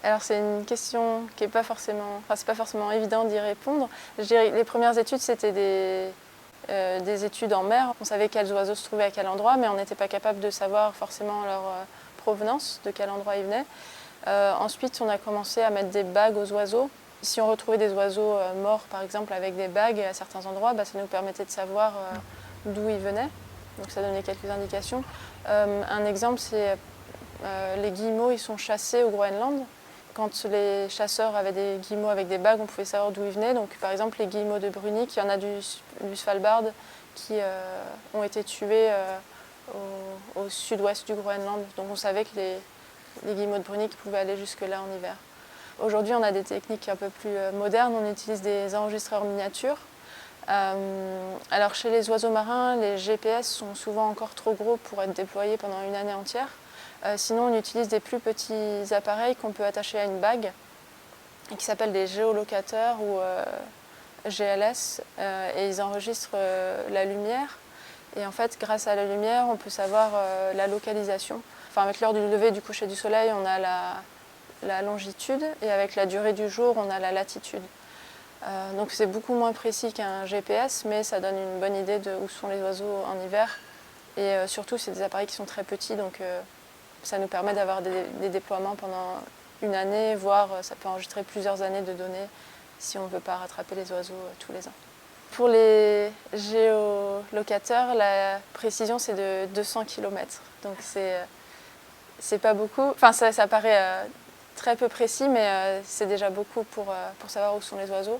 Alors c'est une question qui n'est pas forcément, c'est pas forcément évident d'y répondre. Je dirais que les premières études, c'était des études en mer. On savait quels oiseaux se trouvaient à quel endroit, mais on n'était pas capable de savoir forcément leur provenance, de quel endroit ils venaient. Ensuite, on a commencé à mettre des bagues aux oiseaux. Si on retrouvait des oiseaux morts, par exemple, avec des bagues à certains endroits, ça nous permettait de savoir d'où ils venaient. Donc ça donnait quelques indications. Un exemple, c'est les guillemots, ils sont chassés au Groenland. Quand les chasseurs avaient des guillemots avec des bagues, on pouvait savoir d'où ils venaient. Donc, par exemple, les guillemots de Brunique, il y en a du Svalbard qui ont été tués au sud-ouest du Groenland. Donc, on savait que les guillemots de Brunique pouvaient aller jusque-là en hiver. Aujourd'hui, on a des techniques un peu plus modernes. On utilise des enregistreurs miniatures. Alors, chez les oiseaux marins, les GPS sont souvent encore trop gros pour être déployés pendant une année entière. Sinon, on utilise des plus petits appareils qu'on peut attacher à une bague et qui s'appellent des géolocateurs ou GLS et ils enregistrent la lumière. Et en fait, grâce à la lumière, on peut savoir la localisation. Enfin, avec l'heure du lever et du coucher du soleil, on a la longitude et avec la durée du jour, on a la latitude. Donc c'est beaucoup moins précis qu'un GPS, mais ça donne une bonne idée de où sont les oiseaux en hiver. Et surtout, c'est des appareils qui sont très petits, donc ça nous permet d'avoir des déploiements pendant une année, voire ça peut enregistrer plusieurs années de données si on ne veut pas rattraper les oiseaux tous les ans. Pour les géolocateurs, la précision c'est de 200 km. Donc c'est pas beaucoup. Enfin, ça paraît très peu précis, mais c'est déjà beaucoup pour savoir où sont les oiseaux.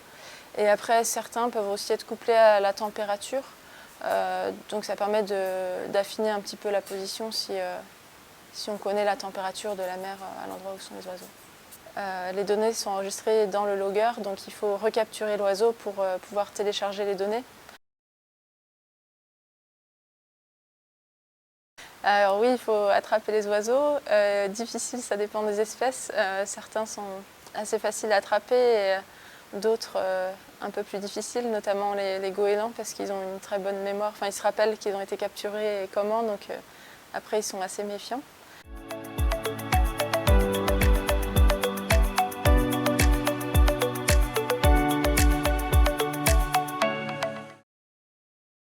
Et après, certains peuvent aussi être couplés à la température. Donc ça permet d'affiner un petit peu la position si on connaît la température de la mer à l'endroit où sont les oiseaux. Les données sont enregistrées dans le logger, donc il faut recapturer l'oiseau pour pouvoir télécharger les données. Alors oui, il faut attraper les oiseaux. Difficile, ça dépend des espèces. Certains sont assez faciles à attraper et d'autres un peu plus difficiles, notamment les goélands parce qu'ils ont une très bonne mémoire. Enfin, ils se rappellent qu'ils ont été capturés et comment, donc après ils sont assez méfiants.